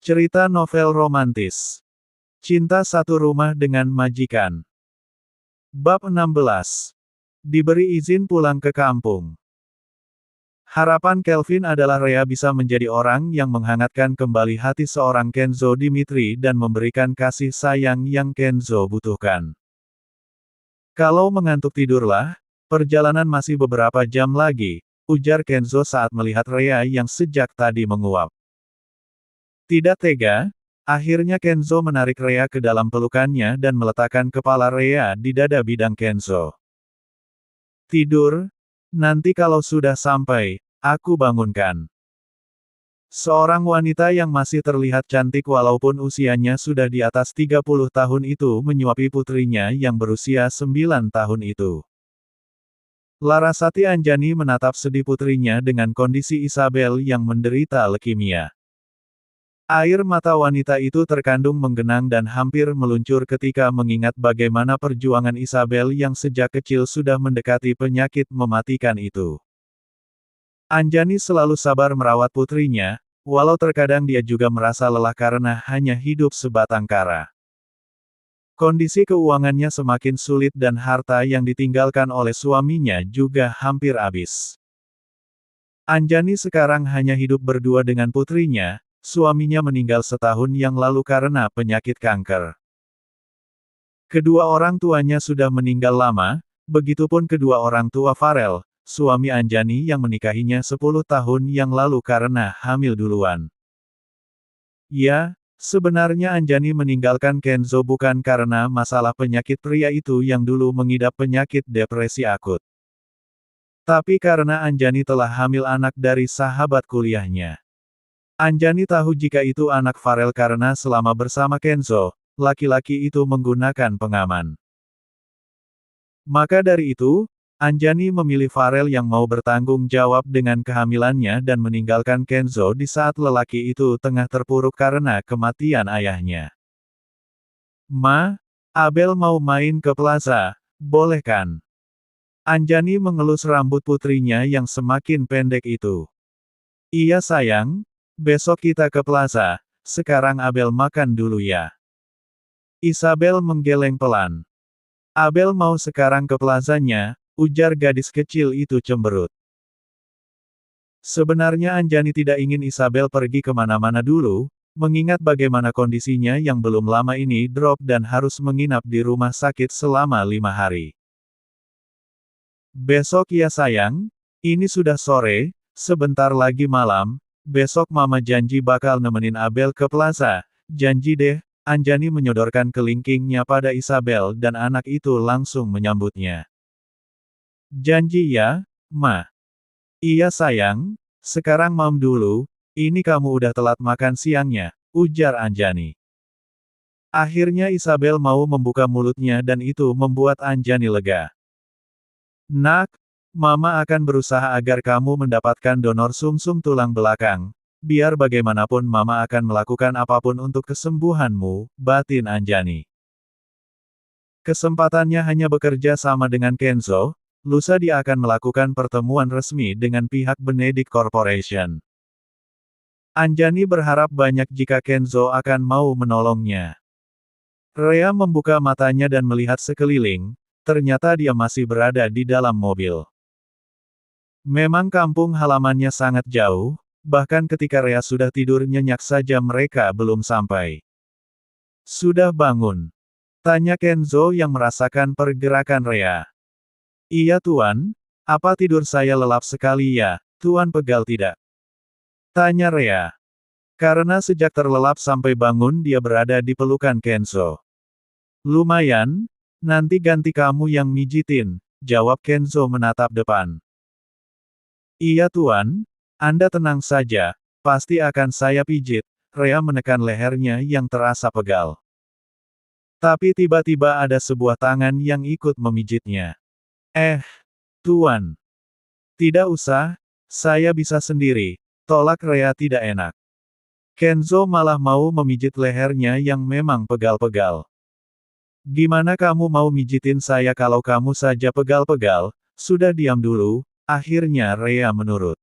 Cerita novel romantis. Cinta Satu Rumah dengan Majikan. Bab 16. Diberi izin pulang ke kampung. Harapan Kelvin adalah Rhea bisa menjadi orang yang menghangatkan kembali hati seorang Kenzo Dimitri dan memberikan kasih sayang yang Kenzo butuhkan. Kalau mengantuk tidurlah, perjalanan masih beberapa jam lagi, ujar Kenzo saat melihat Rhea yang sejak tadi menguap. Tidak tega, akhirnya Kenzo menarik Rhea ke dalam pelukannya dan meletakkan kepala Rhea di dada bidang Kenzo. Tidur, nanti kalau sudah sampai, aku bangunkan. Seorang wanita yang masih terlihat cantik walaupun usianya sudah di atas 30 tahun itu menyuapi putrinya yang berusia 9 tahun itu. Larasati Anjani menatap sedih putrinya dengan kondisi Isabel yang menderita leukemia. Air mata wanita itu terkandung menggenang dan hampir meluncur ketika mengingat bagaimana perjuangan Isabel yang sejak kecil sudah mendekati penyakit mematikan itu. Anjani selalu sabar merawat putrinya, walau terkadang dia juga merasa lelah karena hanya hidup sebatang kara. Kondisi keuangannya semakin sulit dan harta yang ditinggalkan oleh suaminya juga hampir habis. Anjani sekarang hanya hidup berdua dengan putrinya. Suaminya meninggal setahun yang lalu karena penyakit kanker. Kedua orang tuanya sudah meninggal lama, begitupun kedua orang tua Farel, suami Anjani yang menikahinya 10 tahun yang lalu karena hamil duluan. Ya, sebenarnya Anjani meninggalkan Kenzo bukan karena masalah penyakit pria itu yang dulu mengidap penyakit depresi akut. Tapi karena Anjani telah hamil anak dari sahabat kuliahnya. Anjani tahu jika itu anak Farel karena selama bersama Kenzo, laki-laki itu menggunakan pengaman. Maka dari itu, Anjani memilih Farel yang mau bertanggung jawab dengan kehamilannya dan meninggalkan Kenzo di saat lelaki itu tengah terpuruk karena kematian ayahnya. Ma, Abel mau main ke plaza, boleh kan? Anjani mengelus rambut putrinya yang semakin pendek itu. Iya sayang. Besok kita ke plaza, sekarang Abel makan dulu ya. Isabel menggeleng pelan. Abel mau sekarang ke plazanya, ujar gadis kecil itu cemberut. Sebenarnya Anjani tidak ingin Isabel pergi kemana-mana dulu, mengingat bagaimana kondisinya yang belum lama ini drop dan harus menginap di rumah sakit selama 5 hari. Besok ya sayang, ini sudah sore, sebentar lagi malam. Besok mama janji bakal nemenin Abel ke plaza, janji deh, Anjani menyodorkan kelingkingnya pada Isabel dan anak itu langsung menyambutnya. Janji ya, Ma. Iya sayang, sekarang mam dulu, ini kamu udah telat makan siangnya, ujar Anjani. Akhirnya Isabel mau membuka mulutnya dan itu membuat Anjani lega. Nak, Mama akan berusaha agar kamu mendapatkan donor sumsum tulang belakang. Biar bagaimanapun Mama akan melakukan apapun untuk kesembuhanmu, batin Anjani. Kesempatannya hanya bekerja sama dengan Kenzo, lusa dia akan melakukan pertemuan resmi dengan pihak Benedict Corporation. Anjani berharap banyak jika Kenzo akan mau menolongnya. Rhea membuka matanya dan melihat sekeliling, ternyata dia masih berada di dalam mobil. Memang kampung halamannya sangat jauh, bahkan ketika Rhea sudah tidur nyenyak saja mereka belum sampai. Sudah bangun? Tanya Kenzo yang merasakan pergerakan Rhea. Iya Tuan, apa tidur saya lelap sekali ya, Tuan pegal tidak? Tanya Rhea. Karena sejak terlelap sampai bangun dia berada di pelukan Kenzo. Lumayan, nanti ganti kamu yang mijitin, jawab Kenzo menatap depan. Iya Tuan, Anda tenang saja, pasti akan saya pijit, Rhea menekan lehernya yang terasa pegal. Tapi tiba-tiba ada sebuah tangan yang ikut memijitnya. Tuan. Tidak usah, saya bisa sendiri, tolak Rhea tidak enak. Kenzo malah mau memijit lehernya yang memang pegal-pegal. Gimana kamu mau mijitin saya kalau kamu saja pegal-pegal, sudah diam dulu. Akhirnya Rhea menurut.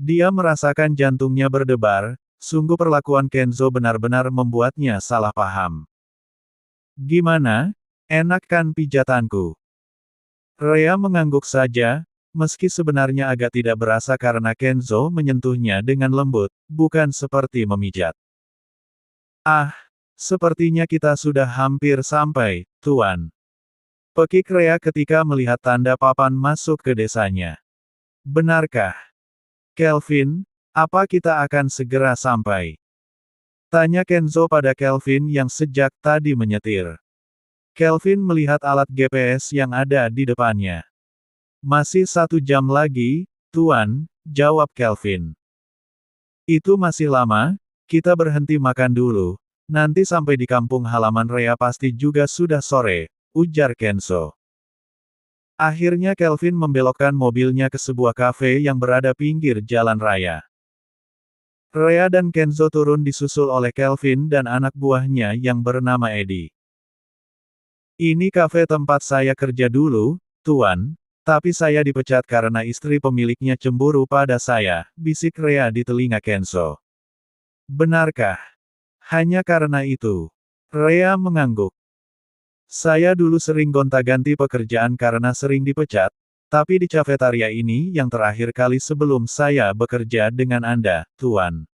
Dia merasakan jantungnya berdebar, Sungguh perlakuan Kenzo benar-benar membuatnya salah paham. Gimana? Enak kan pijatanku? Rea mengangguk saja, meski sebenarnya agak tidak berasa karena Kenzo menyentuhnya dengan lembut, bukan seperti memijat. Ah, sepertinya kita sudah hampir sampai, Tuan. Pekik Rea ketika melihat tanda papan masuk ke desanya. Benarkah? Kelvin, apa kita akan segera sampai? Tanya Kenzo pada Kelvin yang sejak tadi menyetir. Kelvin melihat alat GPS yang ada di depannya. Masih 1 jam lagi, Tuan, jawab Kelvin. Itu masih lama, kita berhenti makan dulu. Nanti sampai di kampung halaman Rea pasti juga sudah sore, ujar Kenzo. Akhirnya Kelvin membelokkan mobilnya ke sebuah kafe yang berada pinggir jalan raya. Rea dan Kenzo turun disusul oleh Kelvin dan anak buahnya yang bernama Eddie. Ini kafe tempat saya kerja dulu, Tuan, tapi saya dipecat karena istri pemiliknya cemburu pada saya, bisik Rea di telinga Kenzo. Benarkah? Hanya karena itu. Rea mengangguk. Saya dulu sering gonta-ganti pekerjaan karena sering dipecat, tapi di kafetaria ini yang terakhir kali sebelum saya bekerja dengan Anda, Tuan.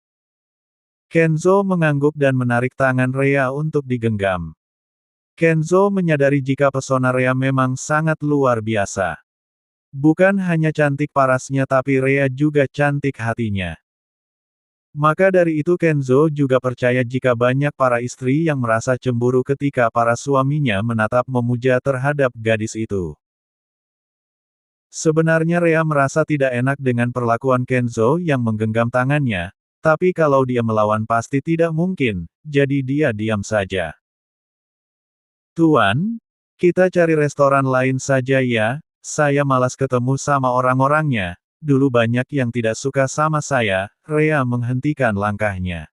Kenzo mengangguk dan menarik tangan Rea untuk digenggam. Kenzo menyadari jika pesona Rea memang sangat luar biasa. Bukan hanya cantik parasnya tapi Rea juga cantik hatinya. Maka dari itu Kenzo juga percaya jika banyak para istri yang merasa cemburu ketika para suaminya menatap memuja terhadap gadis itu. Sebenarnya Rea merasa tidak enak dengan perlakuan Kenzo yang menggenggam tangannya, tapi kalau dia melawan pasti tidak mungkin, jadi dia diam saja. Tuan, kita cari restoran lain saja ya, saya malas ketemu sama orang-orangnya. Dulu banyak yang tidak suka sama saya, Rea menghentikan langkahnya.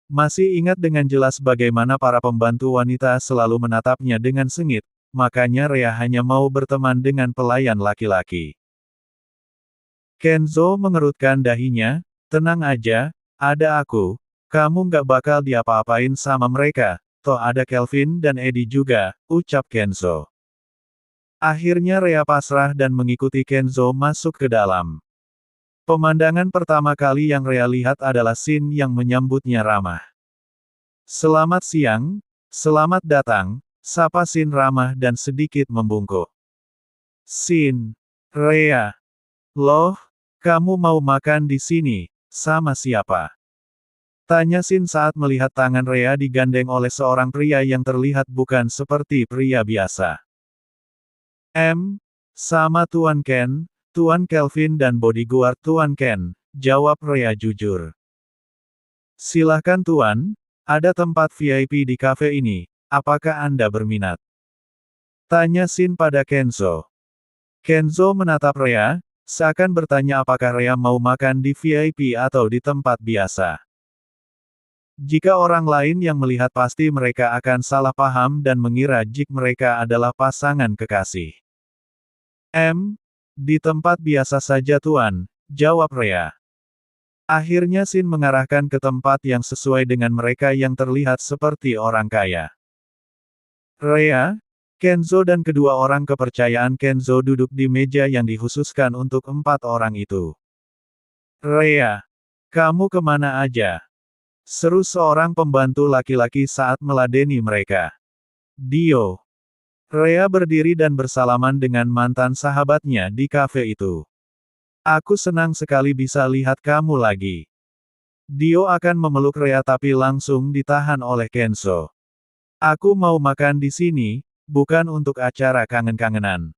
Masih ingat dengan jelas bagaimana para pembantu wanita selalu menatapnya dengan sengit, makanya Rea hanya mau berteman dengan pelayan laki-laki. Kenzo mengerutkan dahinya, tenang aja, ada aku, kamu nggak bakal diapa-apain sama mereka, toh ada Kelvin dan Eddie juga, ucap Kenzo. Akhirnya Rea pasrah dan mengikuti Kenzo masuk ke dalam. Pemandangan pertama kali yang Rea lihat adalah Shin yang menyambutnya ramah. Selamat siang, selamat datang, sapa Shin ramah dan sedikit membungkuk. Shin, Rea. Loh, kamu mau makan di sini, sama siapa? Tanya Shin saat melihat tangan Rea digandeng oleh seorang pria yang terlihat bukan seperti pria biasa. Sama Tuan Ken, Tuan Kelvin dan bodyguard Tuan Ken, jawab Rea jujur. Silahkan Tuan, ada tempat VIP di kafe ini, apakah Anda berminat? Tanya Shin pada Kenzo. Kenzo menatap Rea, seakan bertanya apakah Rea mau makan di VIP atau di tempat biasa. Jika orang lain yang melihat pasti mereka akan salah paham dan mengira jika mereka adalah pasangan kekasih. Di tempat biasa saja Tuan, jawab Rea. Akhirnya Shin mengarahkan ke tempat yang sesuai dengan mereka yang terlihat seperti orang kaya. Rea, Kenzo dan kedua orang kepercayaan Kenzo duduk di meja yang dikhususkan untuk 4 orang itu. Rea, kamu kemana aja? Seru seorang pembantu laki-laki saat meladeni mereka. Dio. Rea berdiri dan bersalaman dengan mantan sahabatnya di kafe itu. Aku senang sekali bisa lihat kamu lagi. Dio akan memeluk Rea tapi langsung ditahan oleh Kenzo. Aku mau makan di sini, bukan untuk acara kangen-kangenan.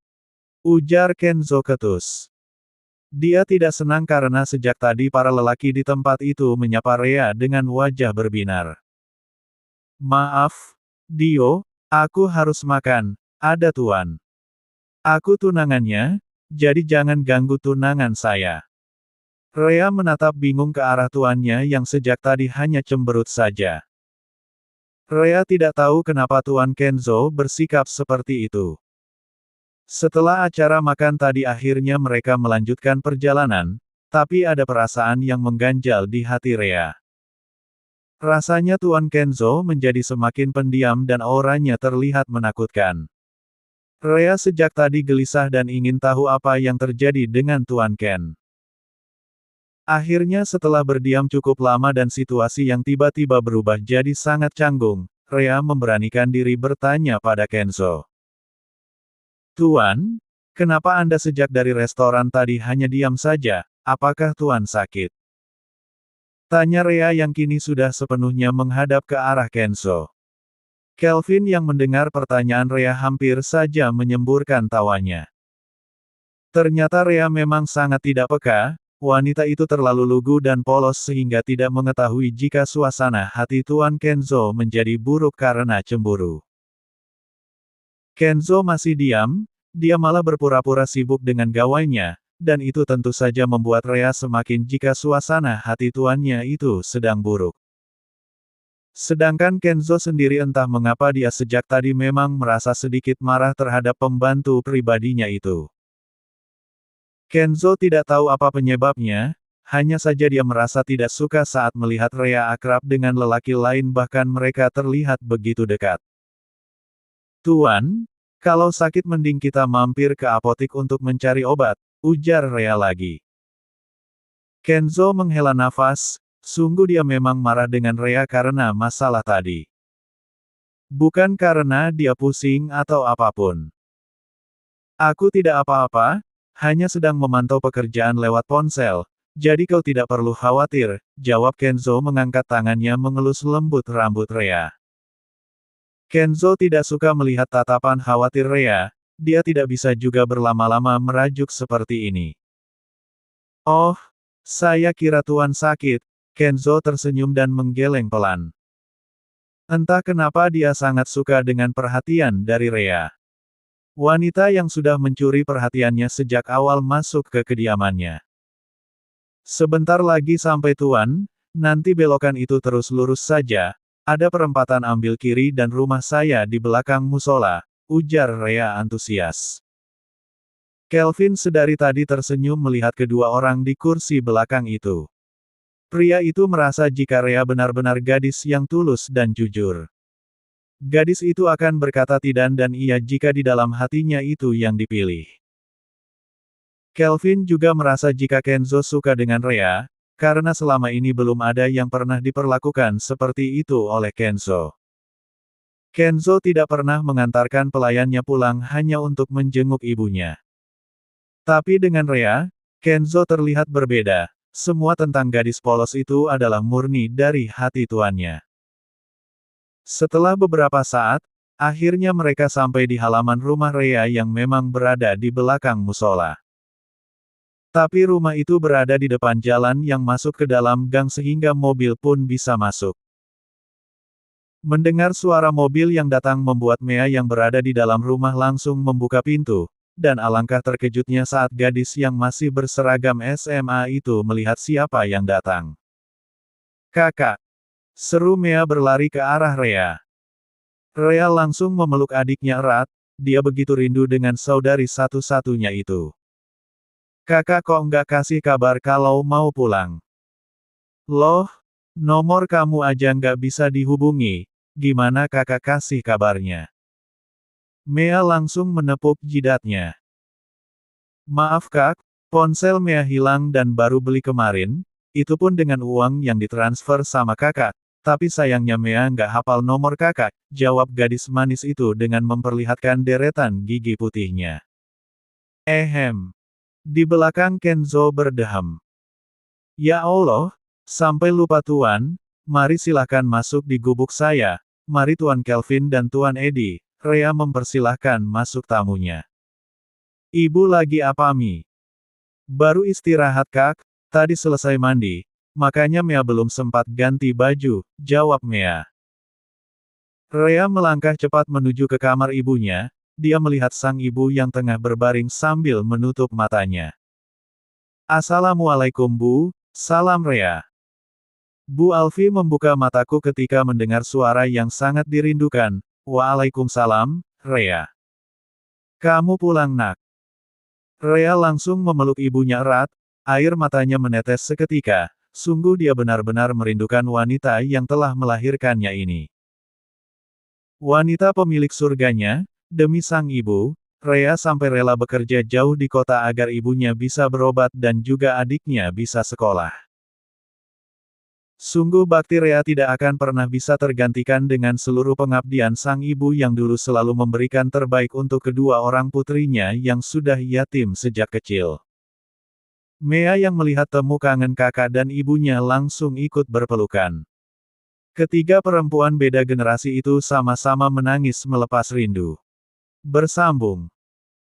Ujar Kenzo ketus. Dia tidak senang karena sejak tadi para lelaki di tempat itu menyapa Rea dengan wajah berbinar. Maaf, Dio, aku harus makan. Ada Tuan. Aku tunangannya, jadi jangan ganggu tunangan saya. Rea menatap bingung ke arah tuannya yang sejak tadi hanya cemberut saja. Rea tidak tahu kenapa Tuan Kenzo bersikap seperti itu. Setelah acara makan tadi akhirnya mereka melanjutkan perjalanan, Tapi ada perasaan yang mengganjal di hati Rea. Rasanya Tuan Kenzo menjadi semakin pendiam dan auranya terlihat menakutkan. Rea sejak tadi gelisah dan ingin tahu apa yang terjadi dengan Tuan Ken. Akhirnya setelah berdiam cukup lama dan situasi yang tiba-tiba berubah jadi sangat canggung, Rea memberanikan diri bertanya pada Kenzo. Tuan, kenapa Anda sejak dari restoran tadi hanya diam saja? Apakah Tuan sakit? Tanya Rea yang kini sudah sepenuhnya menghadap ke arah Kenzo. Kelvin yang mendengar pertanyaan Rea hampir saja menyemburkan tawanya. Ternyata Rea memang sangat tidak peka, wanita itu terlalu lugu dan polos sehingga tidak mengetahui jika suasana hati Tuan Kenzo menjadi buruk karena cemburu. Kenzo masih diam, dia malah berpura-pura sibuk dengan gawainya, dan itu tentu saja membuat Rea semakin jika suasana hati tuannya itu sedang buruk. Sedangkan Kenzo sendiri entah mengapa dia sejak tadi memang merasa sedikit marah terhadap pembantu pribadinya itu. Kenzo tidak tahu apa penyebabnya, hanya saja dia merasa tidak suka saat melihat Rea akrab dengan lelaki lain bahkan mereka terlihat begitu dekat. Tuan, kalau sakit mending kita mampir ke apotik untuk mencari obat, ujar Rea lagi. Kenzo menghela nafas, sungguh dia memang marah dengan Rea karena masalah tadi. Bukan karena dia pusing atau apapun. Aku tidak apa-apa, hanya sedang memantau pekerjaan lewat ponsel, jadi kau tidak perlu khawatir, jawab Kenzo mengangkat tangannya mengelus lembut rambut Rea. Kenzo tidak suka melihat tatapan khawatir Rea, dia tidak bisa juga berlama-lama merajuk seperti ini. Oh, saya kira Tuan sakit, Kenzo tersenyum dan menggeleng pelan. Entah kenapa dia sangat suka dengan perhatian dari Rea. Wanita yang sudah mencuri perhatiannya sejak awal masuk ke kediamannya. Sebentar lagi sampai Tuan, nanti belokan itu terus lurus saja, ada perempatan ambil kiri dan rumah saya di belakang musola, ujar Rea antusias. Kelvin sedari tadi tersenyum melihat kedua orang di kursi belakang itu. Pria itu merasa jika Rea benar-benar gadis yang tulus dan jujur. Gadis itu akan berkata tidak dan iya jika di dalam hatinya itu yang dipilih. Kelvin juga merasa jika Kenzo suka dengan Rea, karena selama ini belum ada yang pernah diperlakukan seperti itu oleh Kenzo. Kenzo tidak pernah mengantarkan pelayannya pulang hanya untuk menjenguk ibunya. Tapi dengan Rea, Kenzo terlihat berbeda, semua tentang gadis polos itu adalah murni dari hati tuannya. Setelah beberapa saat, akhirnya mereka sampai di halaman rumah Rea yang memang berada di belakang musola. Tapi rumah itu berada di depan jalan yang masuk ke dalam gang sehingga mobil pun bisa masuk. Mendengar suara mobil yang datang membuat Mea yang berada di dalam rumah langsung membuka pintu, dan alangkah terkejutnya saat gadis yang masih berseragam SMA itu melihat siapa yang datang. Kakak! Seru Mea berlari ke arah Rea. Rea langsung memeluk adiknya erat, dia begitu rindu dengan saudari satu-satunya itu. Kakak kok nggak kasih kabar kalau mau pulang? Loh, nomor kamu aja nggak bisa dihubungi, gimana kakak kasih kabarnya? Mea langsung menepuk jidatnya. Maaf kak, ponsel Mea hilang dan baru beli kemarin, itu pun dengan uang yang ditransfer sama kakak, tapi sayangnya Mea nggak hafal nomor kakak, jawab gadis manis itu dengan memperlihatkan deretan gigi putihnya. Ehem. Di belakang Kenzo berdeham. Ya Allah, sampai lupa Tuan, mari silahkan masuk di gubuk saya, mari Tuan Kelvin dan Tuan Eddie, Rea mempersilahkan masuk tamunya. Ibu lagi apa Mi? Baru istirahat kak, tadi selesai mandi, makanya Mea belum sempat ganti baju, jawab Mea. Rea melangkah cepat menuju ke kamar ibunya, dia melihat sang ibu yang tengah berbaring sambil menutup matanya. Assalamualaikum Bu, salam Rea. Bu Alfi membuka mataku ketika mendengar suara yang sangat dirindukan. Waalaikumsalam, Rea. Kamu pulang nak. Rea langsung memeluk ibunya erat, Air matanya menetes seketika, sungguh dia benar-benar merindukan wanita yang telah melahirkannya ini. Wanita pemilik surganya, demi sang ibu, Rea sampai rela bekerja jauh di kota agar ibunya bisa berobat dan juga adiknya bisa sekolah. Sungguh bakti Rea tidak akan pernah bisa tergantikan dengan seluruh pengabdian sang ibu yang dulu selalu memberikan terbaik untuk kedua orang putrinya yang sudah yatim sejak kecil. Mea yang melihat temu kangen kakak dan ibunya langsung ikut berpelukan. Ketiga perempuan beda generasi itu sama-sama menangis melepas rindu. Bersambung.